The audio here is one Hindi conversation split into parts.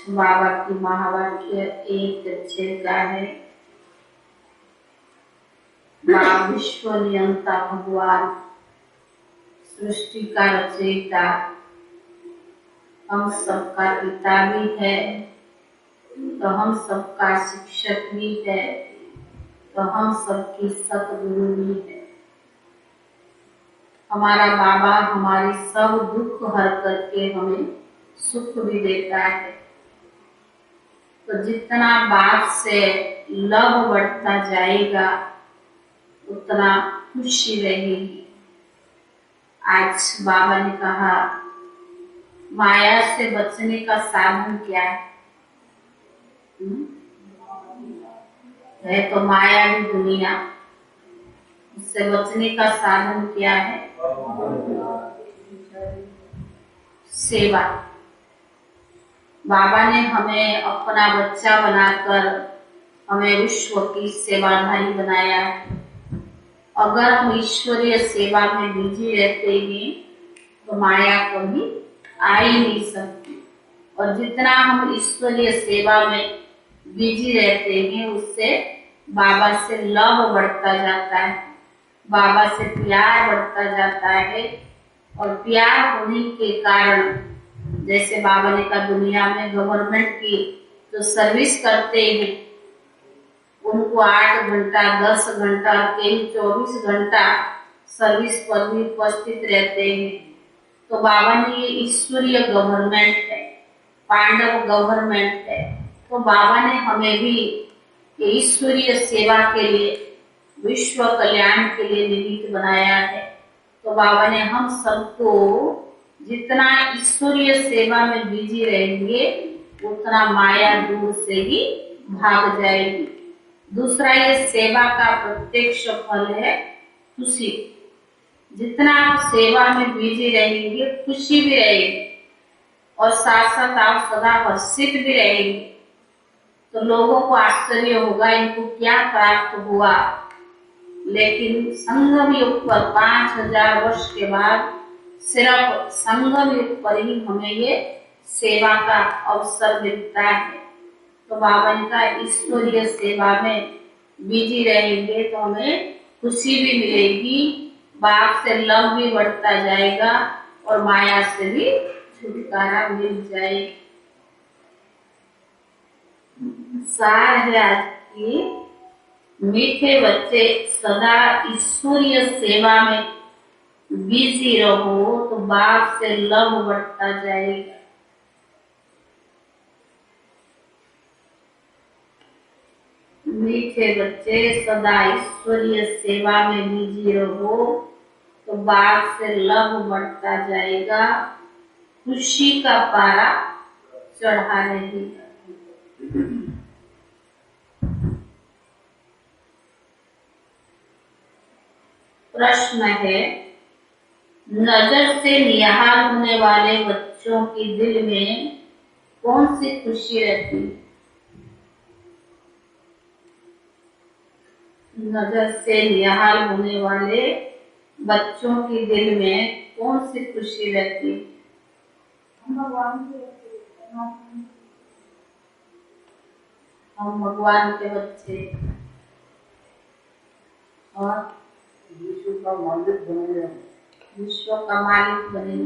बाबा की महावाक्य एक अच्छे का है। माँ विश्व नियंता भगवान, सृष्टि का रचयिता, हम सबका पिता भी है, तो हम सबका शिक्षक भी है, तो हम सबकी सतगुरु भी है। हमारा बाबा हमारे सब दुख हर करके हमें सुख भी देता है। तो जितना बाप से लव बढ़ता जाएगा उतना खुशी रहेगी। आज बाबा ने कहा माया से बचने का साधन क्या है? है तो माया की दुनिया, उससे बचने का साधन क्या है? सेवा। बाबा ने हमें अपना बच्चा बनाकर हमें विश्व की सेवाधारी बनाया है। अगर हम ईश्वरीय सेवा में बिजी रहते हैं तो माया कभी आ ही नहीं सकती। और जितना हम ईश्वरीय सेवा में बिजी रहते हैं उससे बाबा से लव बढ़ता जाता है, बाबा से प्यार बढ़ता जाता है। और प्यार होने के कारण जैसे बाबा ने कहा दुनिया में गवर्नमेंट की जो सर्विस करते हैं उनको 8 घंटा 10 घंटा कई 24 घंटा सर्विस पर भी उपस्थित रहते हैं। तो बाबा ने ये ईश्वरीय गवर्नमेंट है, पांडव गवर्नमेंट है। तो बाबा ने हमें भी ईश्वरीय सेवा के लिए, विश्व कल्याण के लिए निमित्त बनाया है। तो बाबा ने हम सबको जितना ईश्वरीय सेवा में बिजी रहेंगे उतना माया दूर से ही भाग जाएगी। दूसरा ये सेवा का प्रत्यक्ष फल है खुशी। जितना आप सेवा में बिजी रहेंगे खुशी भी रहेगी और साथ साथ आप सदा हर्षित भी रहेंगे। तो लोगों को आश्चर्य होगा इनको क्या प्राप्त हुआ। लेकिन संगम युग पर 5000 वर्ष के बाद सिर्फ संगम युग पर ही हमें ये सेवा का अवसर मिलता है। तो बाबा ने कहा ईश्वरीय सेवा में बिजी रहेंगे तो हमें खुशी भी मिलेगी, बाप से लव भी बढ़ता जाएगा और माया से भी छुटकारा मिल जाएगा। सार है आज की, मीठे बच्चे सदा ईश्वरीय सेवा में बिजी रहो तो बाप से लव बढ़ता जाएगा। मीठे बच्चे सदा ईश्वरीय सेवा में बिजी रहो तो बाप से लव बढ़ता जाएगा, खुशी का पारा चढ़ा रहेगा। प्रश्न है, नजर से निहाल होने वाले बच्चों की दिल में कौन सी खुशी रहती है? नजर से निहाल होने वाले बच्चों की दिल में कौन सी खुशी रहती है? हम भगवान के बच्चे और विश्व का मालिक बने, विश्व का मालिक बने।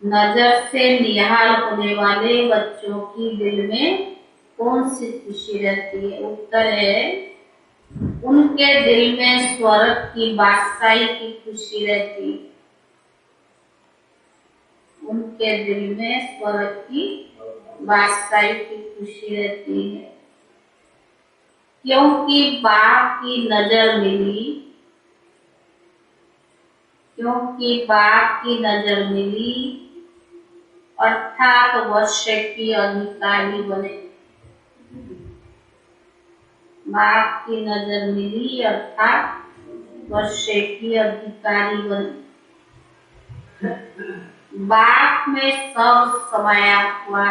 नजर से निहाल होने वाले बच्चों की दिल में कौन सी खुशी रहती है? उत्तर है उनके दिल में स्वर्ग की बादशाही की खुशी रहती है। उनके दिल में स्वर्ग की बादशाही की खुशी रहती है, क्योंकि बाप की नजर मिली, क्योंकि बाप की नजर मिली अर्थात वर्ष की अधिकारी बने। बाप की नजर मिली अर्थात वर्ष की अधिकारी बने। बाप में सब समाया हुआ,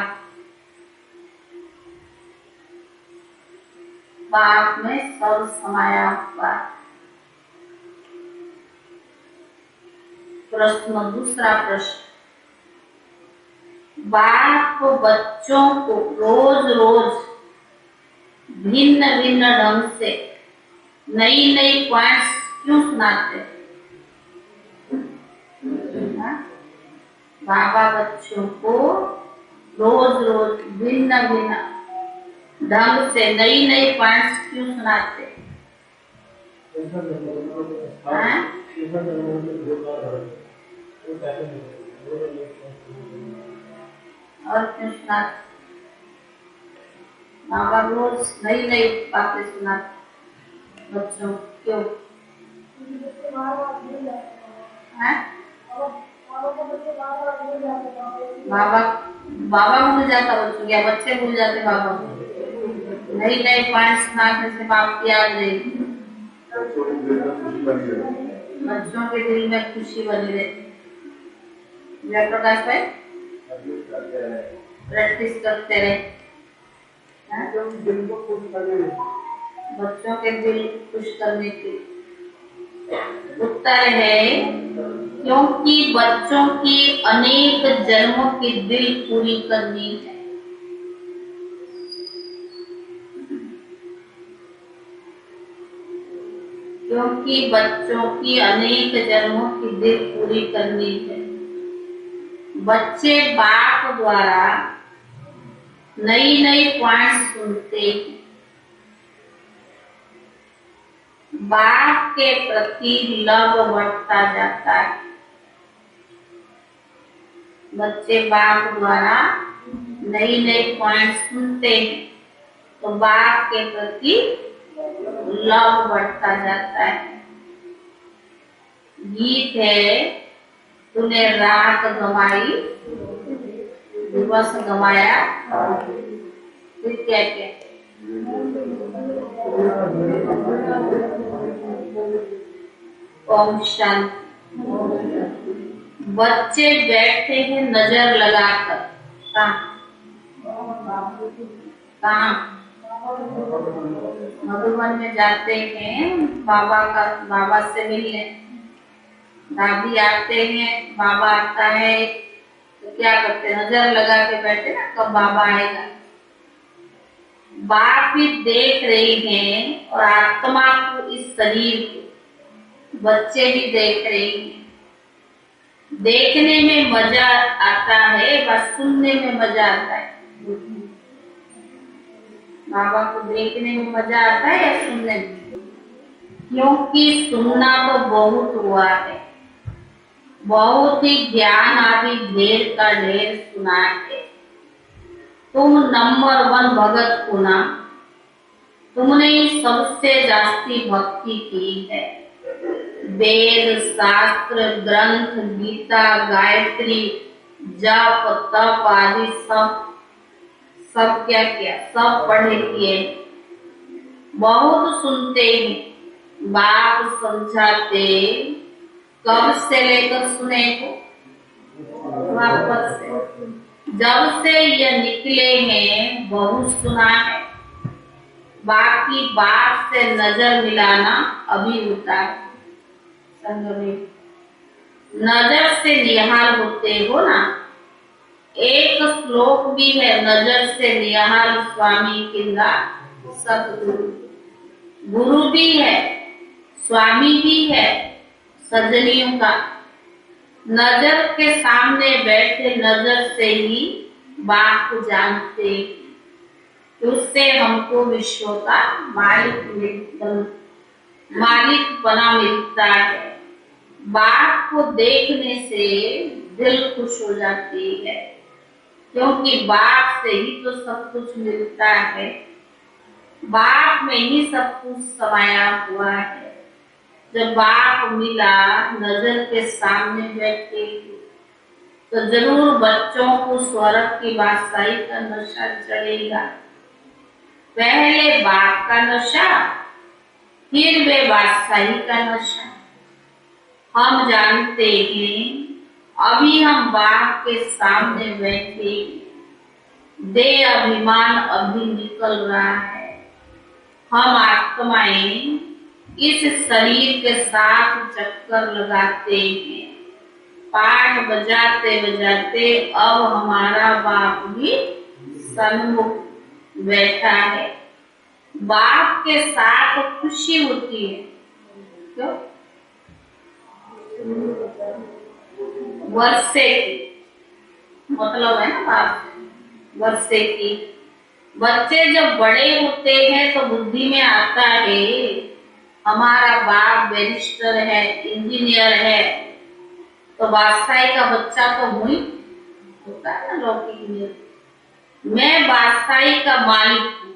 बाप में सब समाया हुआ। प्रश्न, दूसरा प्रश्न, बाप बच्चों को रोज रोज भिन्न भिन्न ढंग से नई नई पॉइंट्स क्यों सुनाते हैं? बाबा बच्चों को रोज रोज भिन्न भिन्न ढंग से नई नई पॉइंट्स क्यों सुनाते हैं? और क्यों सुनाते? बाबा रोज नई नई बातें सुनाते बच्चों क्यों? बाबा बाबा भूल जाता बच्चों, या बच्चे भूल जाते बाबा को? नई नई पॉइंट सुनाने से बाप की याद रहेगी, बच्चों के दिल में खुशी बनी रहती। जयप्रकाश भाई प्रैक्टिस करते रहे, बच्चों के दिल खुश करने की। उत्तर है क्योंकि बच्चों की अनेक जन्मों की दिल पूरी करनी है। क्योंकि बच्चों की अनेक जन्मों की दिल पूरी करनी है। बच्चे बाप द्वारा नई नई पॉइंट सुनते हैं, बाप के प्रति लव बढ़ता जाता है। बच्चे बाप द्वारा नई नई पॉइंट सुनते हैं तो बाप के प्रति लव बढ़ता जाता है। गीत है, तूने रात गंवाई दिवस गंवाया, फिर क्या क्या? ओम शांति। बच्चे बैठते हैं नजर लगाकर, कहाँ? मधुबन में जाते हैं बाबा से मिलने। दादी आते हैं, बाबा आता है तो क्या करते हैं? नजर लगा के बैठे ना, कब बाबा आएगा। बाप भी देख रही हैं और आत्मा को, इस शरीर को बच्चे भी देख रहे हैं। देखने में मजा आता है, बस सुनने में मजा आता है। बाबा को देखने में मजा आता है या सुनने में? क्योंकि सुनना तो बहुत हुआ है, बहुत ही ज्ञान आदि ढेर का ढेर सुना है। तुम नंबर 1 भगत हो ना, तुमने सबसे जास्ती भक्ति की है। वेद शास्त्र ग्रंथ गीता गायत्री जप तप आदि सब क्या किया? सब पढ़े किए, बहुत सुनते हैं। बाप समझाते, कब से लेकर सुने को? वापस से जब से ये निकले हैं बहुत सुना है। बाकी बाप से नजर मिलाना अभी होता है। संग में नजर से निहाल होते हो ना। एक श्लोक भी है, नजर से निहाल स्वामी किंदा सतगुरु। गुरु भी है, स्वामी भी है, सजनियों का। नजर के सामने बैठे नजर से ही बाप को जानते, उससे हमको विश्व का मालिक बना मिलता है। बाप को देखने से दिल खुश हो जाती है, क्योंकि बाप से ही तो सब कुछ मिलता है। बाप में ही सब कुछ समाया हुआ है। जब बाप मिला नजर के सामने बैठे तो जरूर बच्चों को स्वर्ग की बादशाही का नशा चढ़ेगा। पहले बाप का नशा, फिर वे बादशाही का नशा। हम जानते हैं अभी हम बाप के सामने बैठे, देह अभिमान अभी निकल रहा है। हम आत्माएं इस शरीर के साथ चक्कर लगाते हैं, पाठ बजाते बजाते अब हमारा बाप भी सन्मुख बैठा है। बाप के साथ खुशी होती है। क्यों? वर्षे की मतलब है ना बाप, वर्षे की। बच्चे जब बड़े होते हैं तो बुद्धि में आता है हमारा बाप बैरिस्टर है, इंजीनियर है, तो बादशाही का बच्चा तो हुई होता है ना लौकिक में। मैं बादशाही का मालिक हूँ।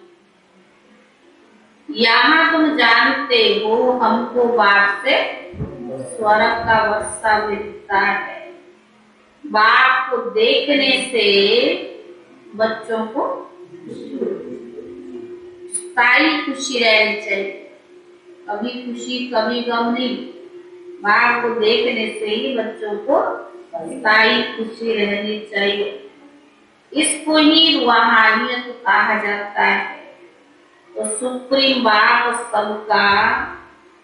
यहाँ तुम जानते हो हमको बाप से स्वर्ग का वर्षा मिलता है। बाप को देखने से बच्चों को स्थायी खुशी रहनी चाहिए, कभी खुशी कभी गम नहीं। बाप को देखने से ही बच्चों को स्थायी खुशी रहनी चाहिए। इसको ही रूहानियत कहा जाता है। तो सुप्रीम बाप सबका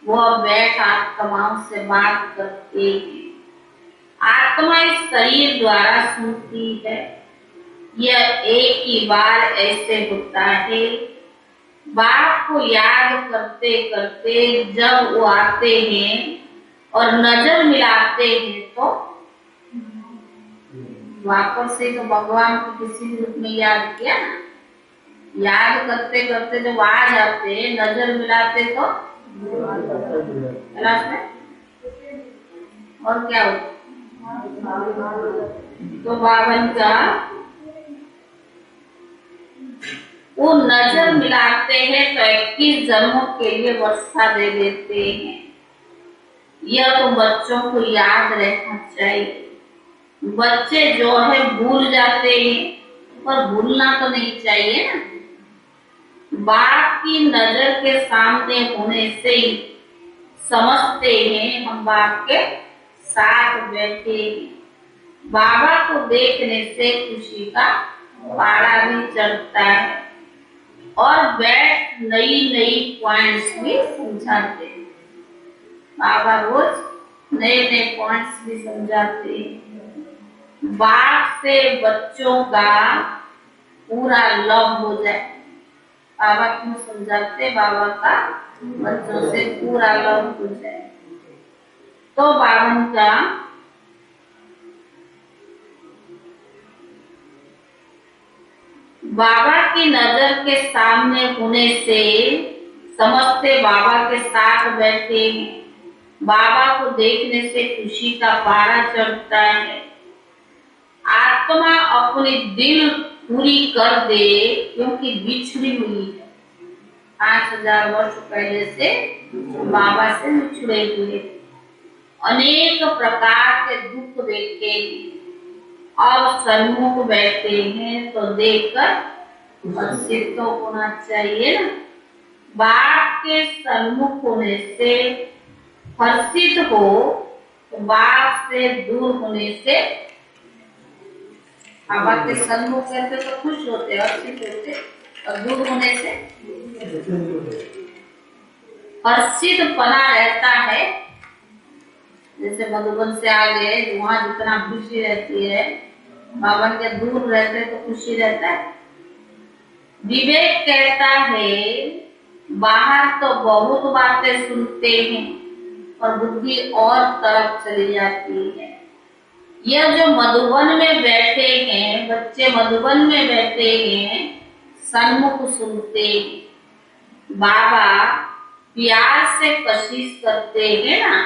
वह बैठ आत्माओं से बात करते हैं। आत्मा इस शरीर द्वारा सुनती है। यह एक ही बार ऐसे होता है। बाप को याद करते करते जब वो आते हैं और नजर मिलाते हैं तो वापस से तो भगवान को किसी रूप में याद किया ना। याद करते करते जब आ जाते नजर मिलाते तो और क्या होता। तो बावन का वो नजर मिलाते हैं तो 21 जन्मों के लिए वर्षा दे देते हैं। यह तो बच्चों को याद रहना चाहिए। बच्चे जो है भूल जाते हैं, पर भूलना तो नहीं चाहिए ना। बाप की नजर के सामने होने से ही समझते हैं हम बाप के साथ बैठे हैं। बाबा को देखने से खुशी का पारा भी चढ़ता है और बैठ नई नई पॉइंट्स भी समझाते हैं। बाबा रोज नए नए पॉइंट्स भी समझाते हैं। बाप से बच्चों का पूरा लव हो जाए। बाबा क्यों समझाते? बाबा का बच्चों से पूरा लव हो जाए। तो बावन का बाबा की नजर के सामने होने से समझते बाबा के साथ बैठे हैं। बाबा को देखने से खुशी का पारा चढ़ता है। आत्मा अपनी दिल पूरी कर दे क्योंकि बिछड़ी हुई है। 5000 वर्ष पहले से बाबा से बिछड़े हुए, अनेक प्रकार के दुख देखे अब सन्मुख बैठे हैं तो देखकर हर्षित तो होना चाहिए ना। बाप के सन्मुख होने से हर्षित हो तो बाप से दूर होने से, बाबा के सन्मुख से तो खुश होते हर्षित होते, और दूर होने से हर्षित पना रहता है। जैसे मधुबन से आ गए, वहाँ जितना खुशी रहती है, बाबा के दूर रहते तो खुशी रहता है। विवेक कहता है बाहर तो बहुत बातें सुनते हैं और बुद्धि और तरफ चली जाती है। यह जो मधुबन में बैठे हैं, बच्चे मधुबन में बैठे हैं, सन्मुख सुनते हैं। बाबा प्यार से कशिश करते हैं ना,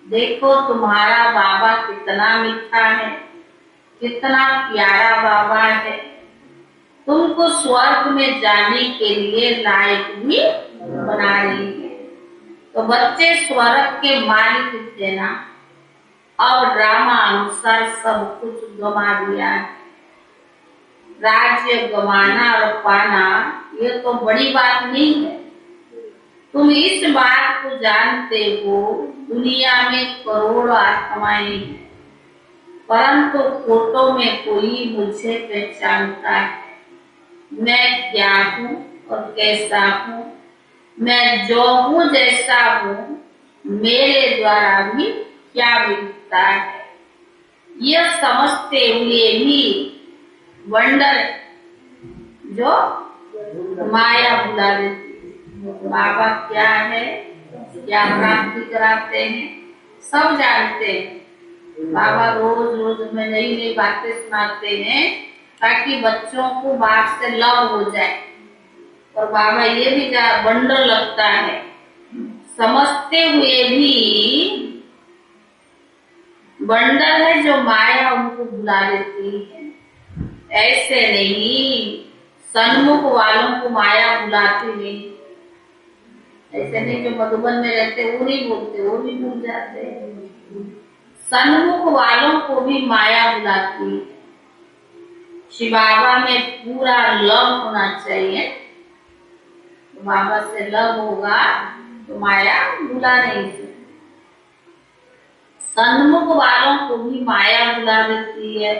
देखो तुम्हारा बाबा कितना मीठा है, कितना प्यारा बाबा है, तुमको स्वर्ग में जाने के लिए लायक भी बना रही है। तो बच्चे स्वर्ग के मालिक थे ना, अब ड्रामा अनुसार सब कुछ गमा दिया है। राज्य गवाना और पाना ये तो बड़ी बात नहीं है। तुम इस बात को जानते हो दुनिया में करोड़ों आत्माएं हैं, परंतु फोटो में कोई मुझे पहचानता है। मैं क्या हूँ और कैसा हूँ, मैं जो हूँ जैसा हूँ, मेरे द्वारा भी क्या मिलता है। यह समझते हुए भी वंडर जो माया बुला देती है। बाबा क्या है, क्या प्राप्ति कराते हैं, सब जानते हैं। बाबा रोज रोज में नई नई बातें सुनाते हैं ताकि बच्चों को बात से लव हो जाए। और बाबा ये भी वंडर लगता है, समझते हुए भी वंडर है जो माया उनको बुला देती है। ऐसे नहीं, सन्मुख वालों को माया बुलाती नहीं। ऐसे नहीं जो मधुबन में रहते वो नहीं बोलते, वो भी भूल जाते हैं। सन्मुख वालों को भी माया बुलाती है। शिव बाबा में पूरा लव होना चाहिए। तो बाबा से लव होगा तो माया बुला नहीं सकती। सन्मुख वालों को भी माया बुला देती है।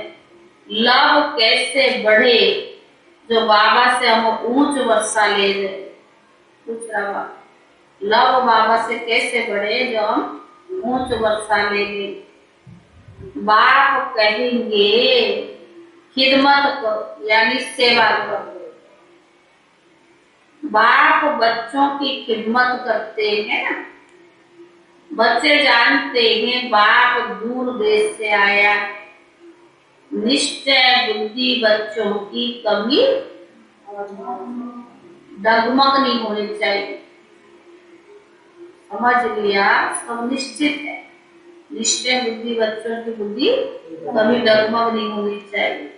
लव कैसे बढ़े जो बाबा से हम ऊंच वर्षा ले जाए। पूछ रहा बाबा, लव बाबा से कैसे बढ़े जो हम ऊंच वर्षा ले ले। बाप कहेंगे खिदमत करो, यानी सेवा करो। बाप बच्चों की खिदमत करते हैं ना। बच्चे जानते हैं बाप दूर देश से आया। निश्चय बुद्धि बच्चों की कभी डगमग नहीं होनी चाहिए। समझ लिया, सब निश्चित है। निश्चय बुद्धि बच्चों की बुद्धि कभी डगमग नहीं होनी चाहिए,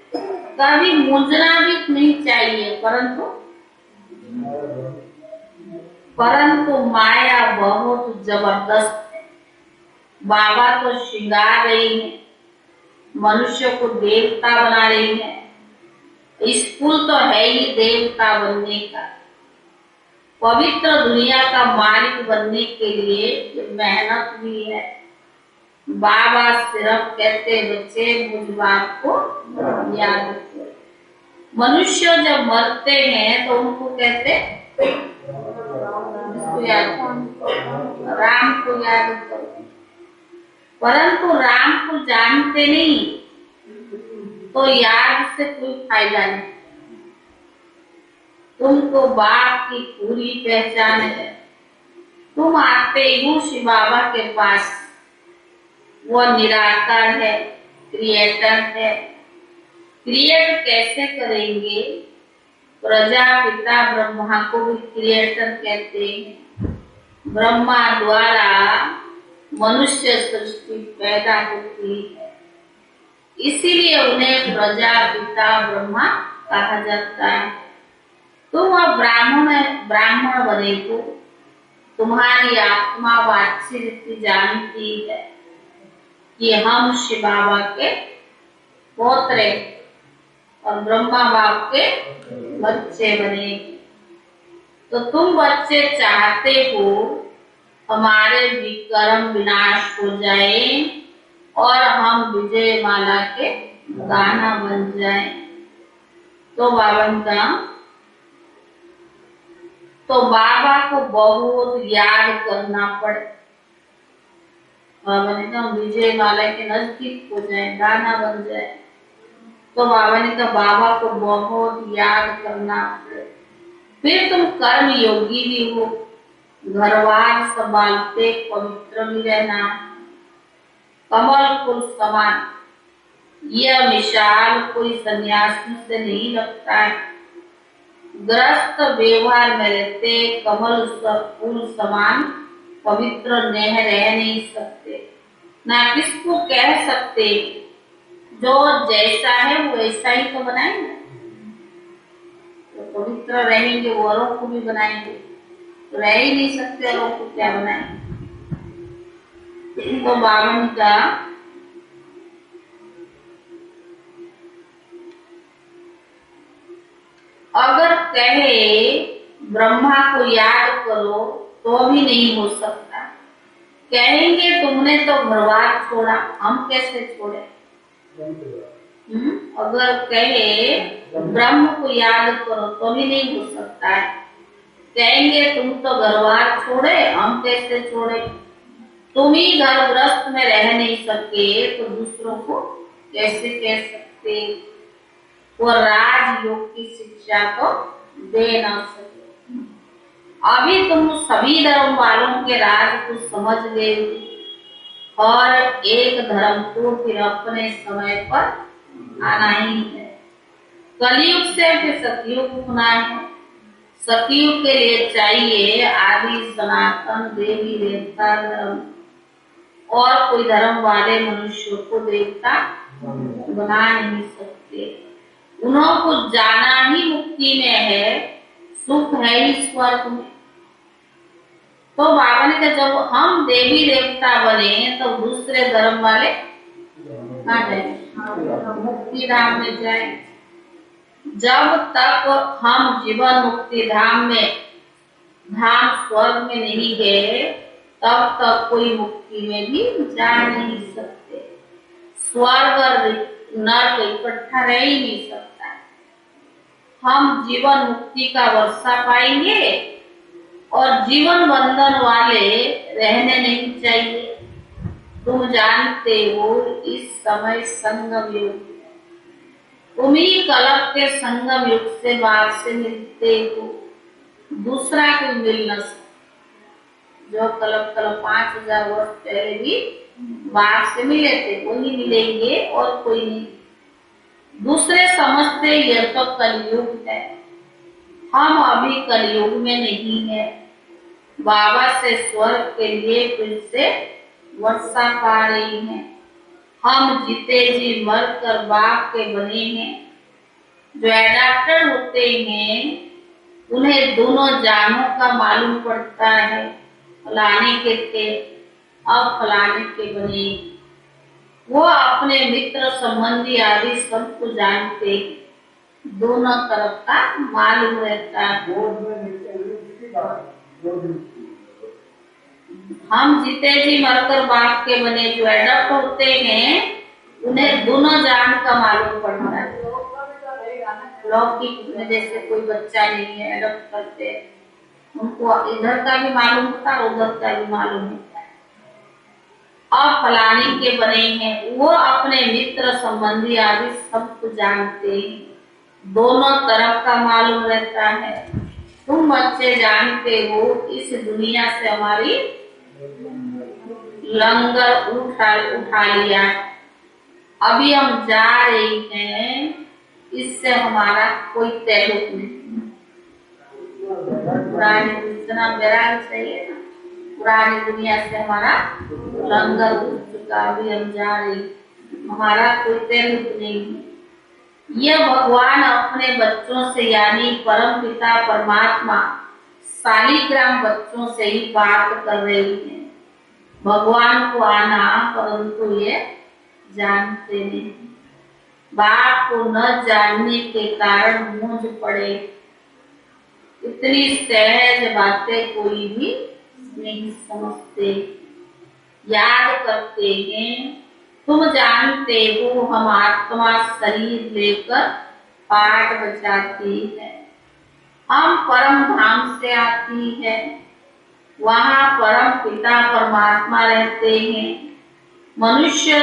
कभी मूंझना भी नहीं चाहिए। परंतु माया बहुत जबरदस्त है। बाबा तो श्रृंगार रही है, मनुष्य को देवता बना रही है। स्कूल तो है ही देवता बनने का। पवित्र दुनिया का मालिक बनने के लिए मेहनत भी है। बाबा सिर्फ कहते बच्चे मुझ बाप को याद करो। मनुष्य जब मरते हैं तो उनको कहते याद करो, राम को याद करो। परंतु राम को जानते नहीं तो याद से कोई फायदा नहीं। तुमको बाप की पूरी पहचान है। तुम आते हो शिव बाबा के पास। वह निराकार है, क्रिएटर है। क्रिएट कैसे करेंगे? प्रजापिता ब्रह्मा को भी क्रिएटर कहते हैं। ब्रह्मा द्वारा मनुष्य सृष्टि पैदा होती है, इसीलिए उन्हें प्रजापिता ब्रह्मा कहा जाता है। तुम अब ब्राह्मण बने हो। तुम्हारी आत्मा वाची रीति जानती है कि हम शिव बाबा के पोतरे और ब्रह्मा बाप के बच्चे बने। तो तुम बच्चे चाहते हो हमारे विक्रम विनाश हो जाए और हम विजय माला के गाना बन जाए। तो बाबा को बहुत याद करना पड़े। बाबा ने कहा विजय माला के नजदीक हो जाए, गाना बन जाए। तो बाबा ने कहा बाबा को बहुत याद करना पड़े। फिर तुम कर्म योगी भी हो, घरवार संभालते पवित्र भी रहना। कमल फूल समान यह मिसाल कोई सन्यासी से नहीं लगता है। ग्रस्त व्यवहार में रहते कमल फूल समान पवित्र नेह रह नहीं सकते। ना किसको कह सकते जो जैसा है वो ऐसा ही तो बनाएंगे। तो पवित्र रहेंगे वो औरों को भी बनाएंगे, तो रह ही नहीं सकते, औरों को क्या बनाएंगे। तो बावन का अगर कहे ब्रह्मा को याद करो तो भी नहीं हो सकता। कहेंगे तुमने तो घरवार छोड़ा, हम कैसे छोड़े। अगर कहे ब्रह्म को याद करो तो भी नहीं हो सकता है। कहेंगे तुम तो घरवार छोड़े, हम कैसे छोड़े। तुम ही घर ग्रस्त में रह नहीं सके तो दूसरों को कैसे कह सकते, वो राजयोग की शिक्षा तो दे न सके। अभी तुम सभी धर्म वालों के राज को समझ गए हो और एक धर्म को फिर अपने समय पर आना ही है। कलयुग से फिर सतयुग होना है। सतयुग के लिए चाहिए आदि सनातन देवी देवता धर्म, और कोई धर्म वाले मनुष्यों को देवता बना नहीं सकते। उन्हों को जाना ही मुक्ति में है, सुख है ही स्वर्ग में। तो बाबा ने कहा जब हम देवी देवता बने तो दूसरे धर्म वाले कहाँ जाए, मुक्ति धाम में जाए। जब तक हम जीवन मुक्ति धाम में, धाम स्वर्ग में नहीं गए, तब तक कोई मुक्ति में भी जा नहीं सकते। स्वर्ग और नर्क इकट्ठा रह ही नहीं सकता। हम जीवन मुक्ति का वर्षा पाएंगे और जीवन बंधन वाले रहने नहीं चाहिए। तुम जानते हो इस समय संगम युग, तुम ही कलप के संगम युग से बाप से मिलते हो, दूसरा कोई मिल न सकता। जो कलप 5000 वर्ष पहले भी बाप से मिले थे वही मिलेंगे और कोई नहीं। दूसरे समझते यह तो कलयुग है, हम अभी कलयुग में नहीं है। बाबा से स्वर्ग के लिए फिर से वर्षा पा रही है। हम जीते जी मर कर बाप के बने हैं। जो एडाप्टर होते हैं उन्हें दोनों जानों का मालूम पड़ता है। फलाने के थे, अब फलाने के बने। वो अपने मित्र संबंधी आदि सबको जानते, दोनों तरफ का मालूम रहता है। हम जीते जी मरकर बाप के बने, जो एडप्ट होते हैं उन्हें दोनों जान का मालूम पड़ता है। लौकिक में जैसे कोई बच्चा नहीं है, एडप्ट करते, उनको इधर का भी मालूम होता है, उधर का भी मालूम होता है। और फलाने के बने हैं, वो अपने मित्र संबंधी आदि सबको जानते हैं, दोनों तरफ का मालूम रहता है। तुम बच्चे जानते हो इस दुनिया से हमारी लंगर उठा लिया, अभी हम जा रहे हैं, इससे हमारा कोई ताल्लुक नहीं। पुरानी इतना वैराग चाहिए ना, पुरानी दुनिया से हमारा लंगर उठ चुका, अभी हम जा रहे, हमारा कोई ताल्लुक नहीं है। यह भगवान अपने बच्चों से यानी परम पिता परमात्मा शालिग्राम बच्चों से ही बात कर रही है। भगवान को आना परंतु ये जानते नहीं। बाप को न जानने के कारण मूंझ पड़े। इतनी सहज बातें कोई भी नहीं समझते। याद करते हैं, तुम जानते हो हम आत्मा शरीर लेकर पाठ बजाती है, हम परम धाम से आती है, वहाँ परम पिता परमात्मा रहते हैं। मनुष्य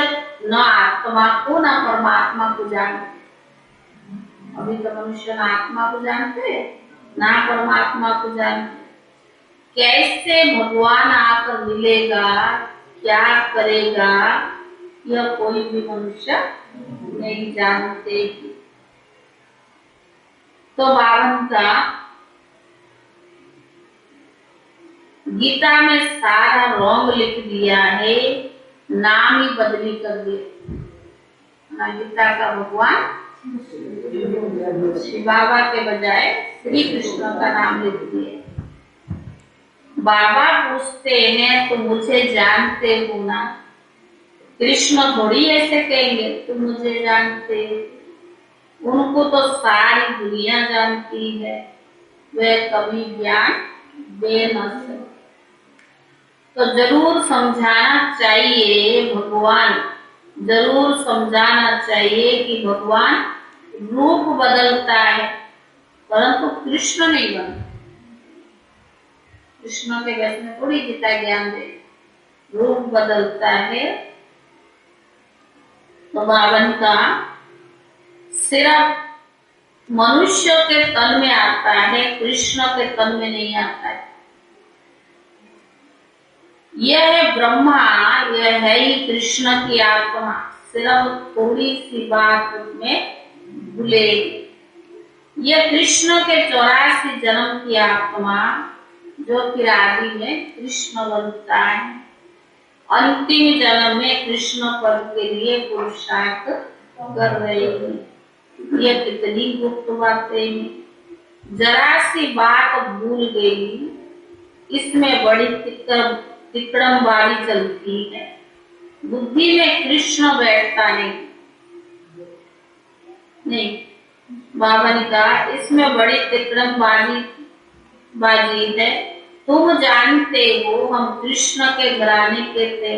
न आत्मा को न परमात्मा को जानते। अभी तो मनुष्य न आत्मा को जानते ना परमात्मा को जानते। कैसे भगवान आकर मिलेगा, क्या करेगा, यह कोई भी मनुष्य नहीं जानते। तो बावन का गीता में सारा रॉन्ग लिख दिया है, नाम ही बदली कर दिया। गीता का भगवान शिव बाबा के बजाय श्री कृष्ण का नाम लिख दिए। बाबा पूछते हैं तुम मुझे जानते हो ना? कृष्ण थोड़ी ऐसे कहेंगे तुम मुझे जानते हो। उनको तो सारी दुनिया जानती है, वे कभी ज्ञान दे न सकते। तो जरूर समझाना चाहिए, भगवान जरूर समझाना चाहिए कि भगवान रूप बदलता है परंतु कृष्ण नहीं बनता। कृष्ण के वैसे में थोड़ी गीता ज्ञान दे, रूप बदलता है तो बाबा ने कहा सिर्फ मनुष्य के तन में आता है, कृष्ण के तन में नहीं आता है। यह है ब्रह्मा, यह है ही कृष्ण की आत्मा, सिर्फ थोड़ी सी बात में भूलेगी। यह कृष्ण के 84 जन्म की आत्मा जो फिर आदि में कृष्ण बनता है, अंतिम जन्म में कृष्ण पद के लिए पुरुषार्थ कर रही है। यह कितनी गुप्त बातें, जरा सी बात भूल गई, इसमें बड़ी तिकड़मबाजी चलती है। बुद्धि में कृष्ण बैठता नहीं। बाबा ने कहा इसमें बड़ी तिकड़मबाजी है। तुम जानते हो हम कृष्ण के घराने के थे,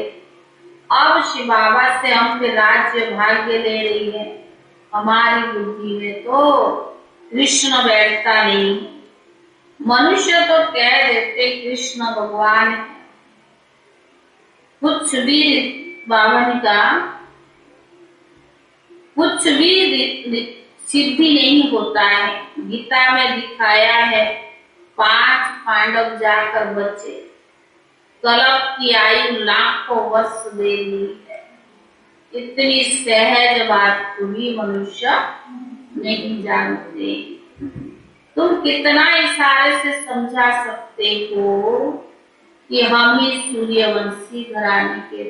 अब शिव बाबा से हम फिर राज्य भाग्य ले रही है। हमारी बुद्धि में तो कृष्ण बैठता नहीं। मनुष्य तो कह देते कृष्ण भगवान है। कुछ भी बाबा ने कहा कुछ भी सिद्धि नहीं होता है। गीता में दिखाया है 5 पांडव जाकर बचे, कलप की आयु लाखों वर्ष दे दी है। इतनी सहज बात को भी मनुष्य नहीं जानते। तुम कितना इशारे से समझा सकते हो कि हम ही सूर्यवंशी घराने के थे,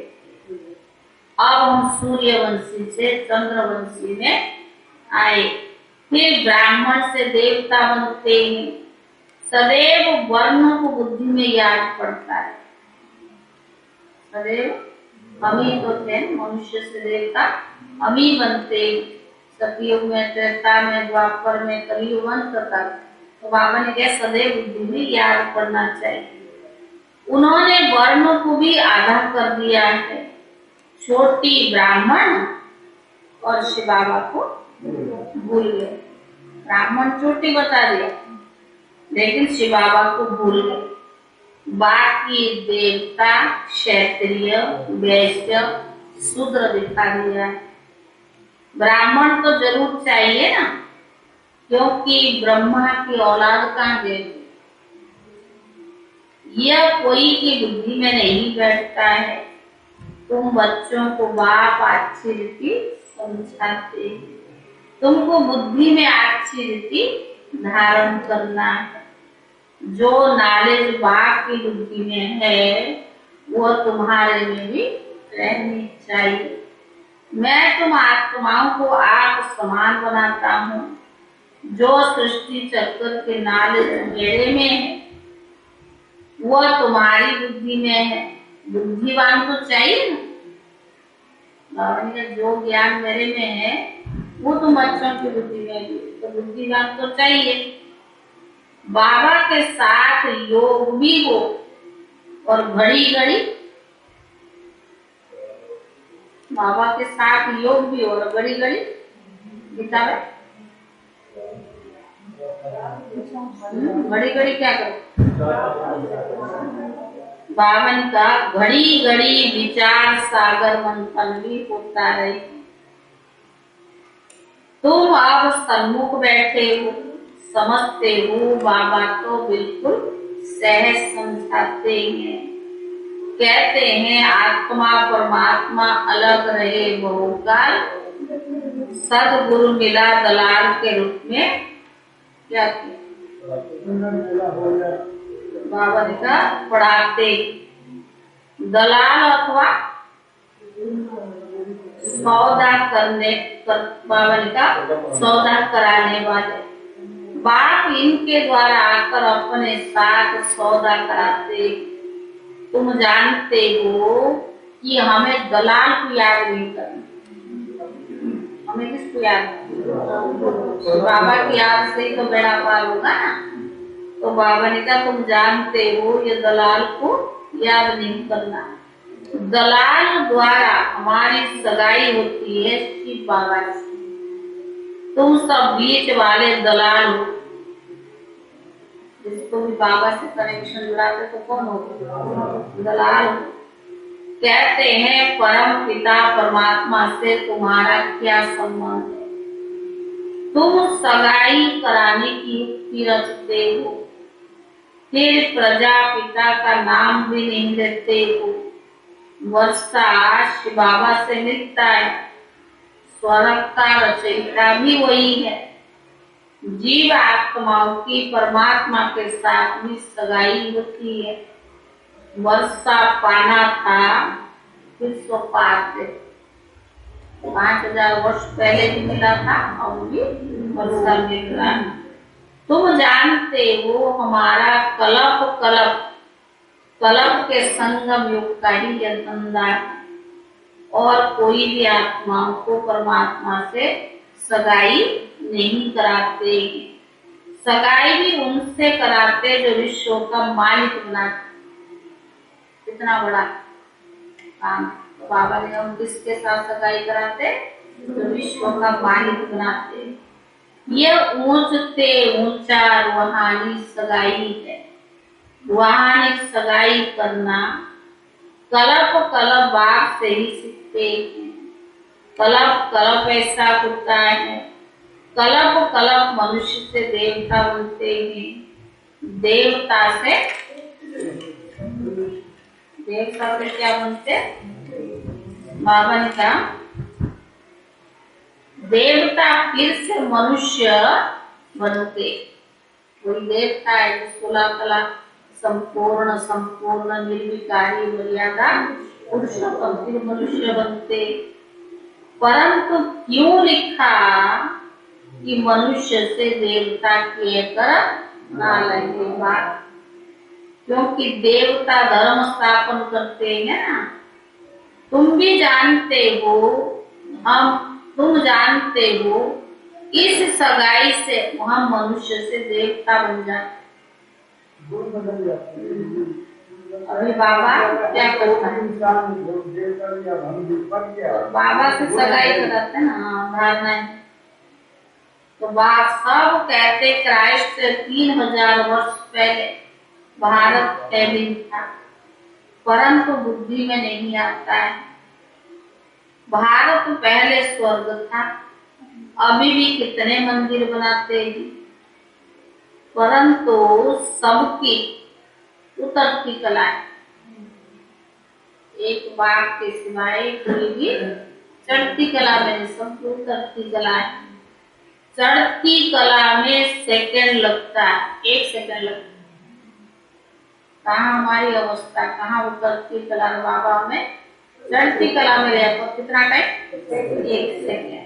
अब हम सूर्यवंशी से चंद्रवंशी में आए, फिर ब्राह्मण से देवता बनते हैं। सदैव वर्ण को बुद्धि में याद पड़ता है। सदैव हम ही तो थे, मनुष्य से देवता हम ही बनते। सतयुग में, त्रेता में, द्वापर में, कलयुग अंत तक। तो बाबा ने कहा सदैव बुद्धि में याद पड़ना चाहिए। उन्होंने वर्ण को भी आधा कर दिया है। छोटी ब्राह्मण और शिव बाबा को भूल गए। ब्राह्मण छोटी बता दिया, लेकिन शिव बाबा को भूल गए। बाकी देवता, क्षत्रिय, वैश्य, शूद्र दिखा दिया। ब्राह्मण तो जरूर चाहिए ना, क्योंकि ब्रह्मा की औलाद कहाँ गई। यह कोई की बुद्धि में नहीं बैठता है। तुम बच्चों को बाप अच्छी रीति समझाते, तुमको बुद्धि में अच्छी रीति धारण करना है। जो नॉलेज बाप की बुद्धि में है वो तुम्हारे में भी रहनी चाहिए। मैं तुम आत्माओं को आप समान बनाता हूँ। जो सृष्टि चक्र के नॉलेज मेरे में है वह तुम्हारी बुद्धि में है। बुद्धिवान तो चाहिए ना। जो ज्ञान मेरे में है वो तुम बच्चों की बुद्धि में भी, तो बुद्धिवान तो चाहिए। बाबा के साथ योग भी हो और घड़ी घड़ी बाबा के साथ योग भी हो और घड़ी घड़ी गीता में घड़ी घड़ी क्या करो। बाबा ने कहा घड़ी घड़ी विचार सागर मंथन भी होता रहे। तुम अब सन्मुख बैठे हो, समझते हो। बाबा तो बिल्कुल सहज समझाते हैं। कहते हैं आत्मा परमात्मा अलग रहे बहुकाल, सदगुरु मिला दलाल के रूप में। क्या किया बाबा ने कहा पढ़ाते दलाल अथवा सौदा करने बाबा ने कहा सौदा कराने वाले। बाप इनके द्वारा आकर अपने साथ सौदा कराते। तुम जानते हो कि हमें दलाल को याद नहीं करना। हमें किसको याद? बाबा की याद से ही तो बेड़ा पार होगा ना। तो बाबा ने कहा तुम जानते हो ये दलाल को याद नहीं करना। दलाल द्वारा हमारी सगाई होती है शिव बाबा से। तुम सब बीच वाले दलाल हो। जिसको भी बाबा से कनेक्शन जुड़ाते तो कौन हो? दलाल हो। कहते हैं परम पिता परमात्मा से तुम्हारा क्या संबंध है? तुम सगाई कराने की युक्ति रचते हो, फिर प्रजापिता का नाम भी नहीं लेते हो। वर्षा शिव बाबा से मिलता है, स्वर्ग का रचयिता भी वही है। जीव आत्माओं की परमात्मा के साथ भी सगाई होती है। वर्षा पाना था, विश्व पाते 5000 वर्ष पहले भी मिला था और भी वर्षा मिल रहा है। तुम जानते हो हमारा कलप कलप के संगम युग का ही यह धंधा है, और कोई भी आत्माओं को परमात्मा से सगाई नहीं कराते। सगाई भी उनसे कराते जो विश्व का मालिक बनाते। कितना बड़ा काम। तो बाबा ने हम किसके साथ सगाई कराते? जो विश्व का मालिक बनाते। यह ऊंचते ऊंचा रूहानी सगाई है। रूहानी सगाई करना कलप बाप से ही सीखते हैं। कलप ऐसा होता है, कलप मनुष्य से देवता बनते हैं, देवता से क्या बनते? बाबा ने कहा देवता फिर से मनुष्य बनते। कोई देवता है जो 16 कला संपूर्ण निर्विकारी मर्यादा पुरुषोत्तम, फिर मनुष्य बनते। परंतु क्यों लिखा कि मनुष्य से देवता किए कर ना लगे बात? क्योंकि देवता धर्म स्थापन करते हैं ना। तुम भी जानते हो, तुम जानते हो, इस सगाई से हम मनुष्य से देवता बन जाते। अभी बाबा क्या करता है? बाबा से सगाई कराते ना, धारणा। तो बात सब कहते क्राइस्ट से 3000 वर्ष पहले भारत कैबिन था, परंतु बुद्धि में नहीं आता है। भारत पहले स्वर्ग था। अभी भी कितने मंदिर बनाते हैं, परंतु सबकी उतरती कला है। एक बाघ के सिवाय कोई भी चढ़ती कला में, सबकी उतरती कला है। चढ़ती कला में सेकंड लगता है, 1 सेकंड लगता है। कहाँ हमारी अवस्था, कहाँ उतरती कला? बाबा में चढ़ती कला में रहता कितना टाइम? 1 सेकंड।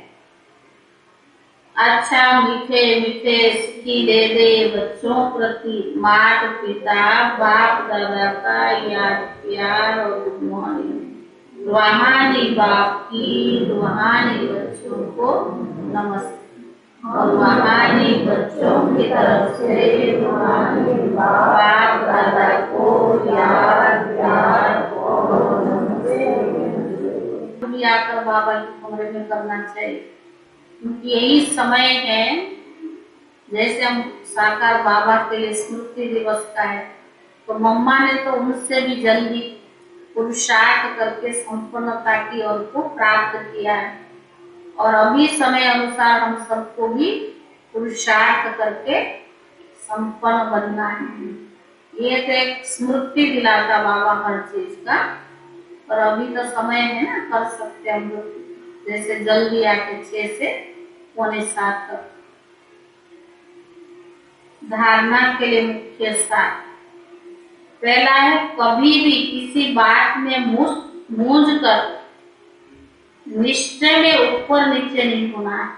अच्छा मीठे मीठे सिक्की दे दे बच्चों प्रति माता पिता बाप दादा का याद प्यार और गुड मॉर्निंग। रूहानी बाप की रूहानी बच्चों को नमस्ते, और रूहानी बच्चों की तरफ से रूहानी बाप दादा को याद प्यार और नमस्ते। आकर बाबा के कमरे में करना चाहिए, क्योंकि यही समय है। जैसे हम साकार बाबा के लिए स्मृति दिवस का है, तो मम्मा ने तो उनसे भी जल्दी पुरुषार्थ करके संपन्नता की और को प्राप्त किया है, और अभी समय अनुसार हम सबको भी पुरुषार्थ करके संपन्न बनना है। ये तो एक स्मृति दिलाता बाबा हर चीज का, और अभी तो समय है ना, कर सकते हम लोग। जैसे जल्दी आके 6 से 6:45 तक। धारणा के लिए मुख्य सार पहला है, कभी भी किसी बात में मूंझ कर निश्चय में ऊपर नीचे नहीं होना है।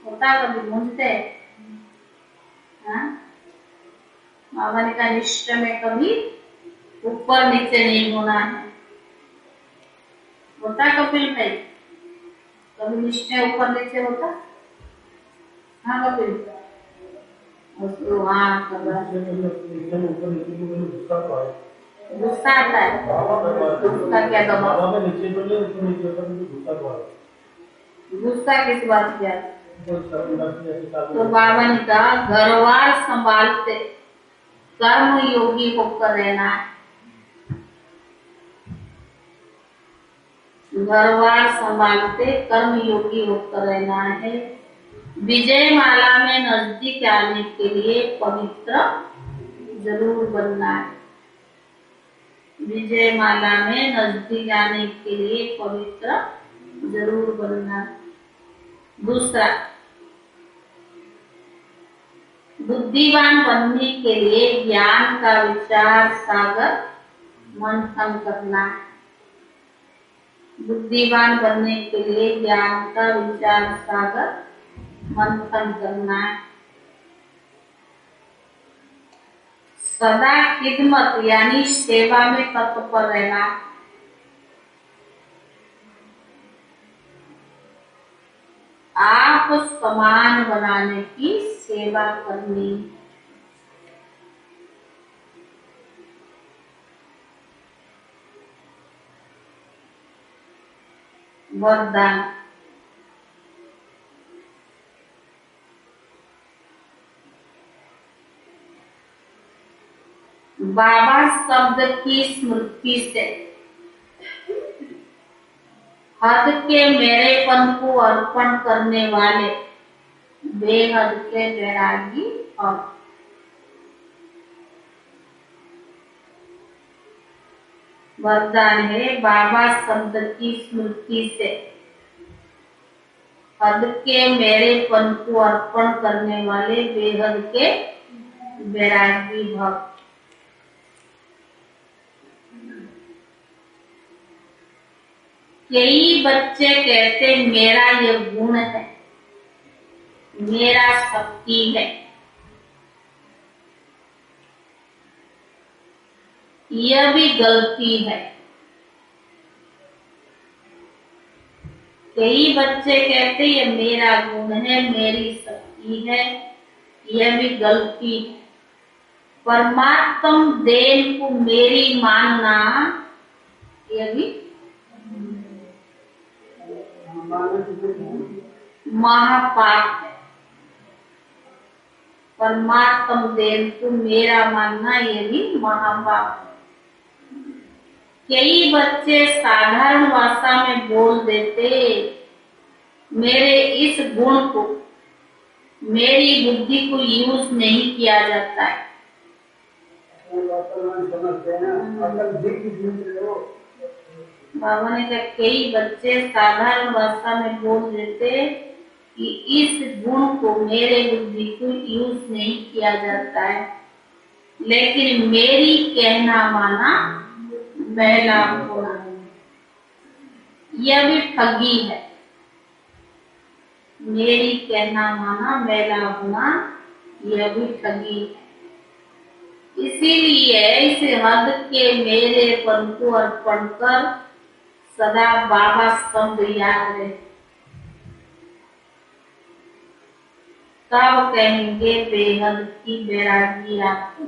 होता कभी मूंझते? बाबा ने कहा निश्चय में कभी ऊपर नीचे नहीं होना है। होता कपिल भाई? कभी निश्चय ऊपर नीचे होता? हाँ कपिल, गुस्सा आता है। गुस्सा क्या दबाव? गुस्सा किस बात किया? तो बाबा ने कहा घरवार संभालते कर्म योगी होकर रहना है। घरवार संभालते कर्म योगी होकर रहना है। विजय माला में नजदीक आने के लिए पवित्र जरूर बनना है। विजय माला में नजदीक आने के लिए पवित्र जरूर बनना है। दूसरा, बुद्धिमान बनने के लिए ज्ञान का विचार सागर मंथन करना है। बुद्धिमान बनने के लिए ज्ञान का विचार सागर मंथन करना है। सदा खिदमत यानी सेवा में तत्पर रहना। आप समान बनाने की सेवा करनी। वरदान, बाबा शब्द की स्मृति से हद के मेरेपन को अर्पण करने वाले बेहद के वैरागी और वरदान है, बाबा शब्द की स्मृति से हद के मेरेपन को अर्पण करने वाले बेहद के वैरागी भक्त। कई बच्चे कहते मेरा ये गुण है, मेरा शक्ति है। यह भी गलती है। कई बच्चे कहते ये मेरा गुण है, मेरी शक्ति है। यह भी गलती है। परमात्म देन को मेरी मानना यह भी महापाप है। परमात्म देन को मेरा मानना यह भी महापाप है। कई बच्चे साधारण भाषा में बोल देते मेरे इस गुण को, मेरी बुद्धि को यूज नहीं किया जाता है। बाबा ने कहा कई बच्चे साधारण भाषा में बोल देते कि इस गुण को, मेरे बुद्धि को यूज नहीं किया जाता है, लेकिन मेरी कहना माना मैला होना, यह भी ठगी है। मेरी कहना माना मैला होना यह भी ठगी है। इसीलिए इस हद के मेरेपन को अर्पण कर सदा बाबा शब्द याद रहे, तब कहेंगे बेहद की बैरागी आपको।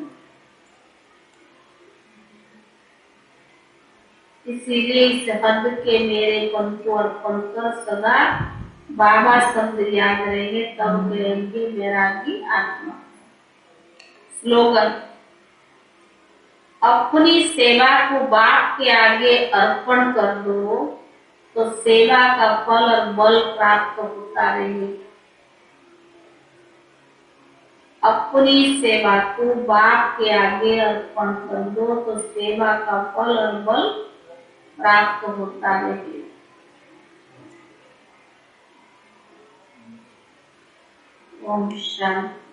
इसीलिए इस हद के मेरेपन को अर्पण कर सदा बाबा शब्द याद रहेंगे, तब कहेंगे बैरागी आत्मा। स्लोगन, अपनी सेवा को बाप के आगे अर्पण कर दो तो सेवा का फल और बल प्राप्त होता रहेगा। अपनी सेवा को बाप के आगे अर्पण कर दो तो सेवा का फल और बल प्राप्त होता रहेगा। ओम शांति।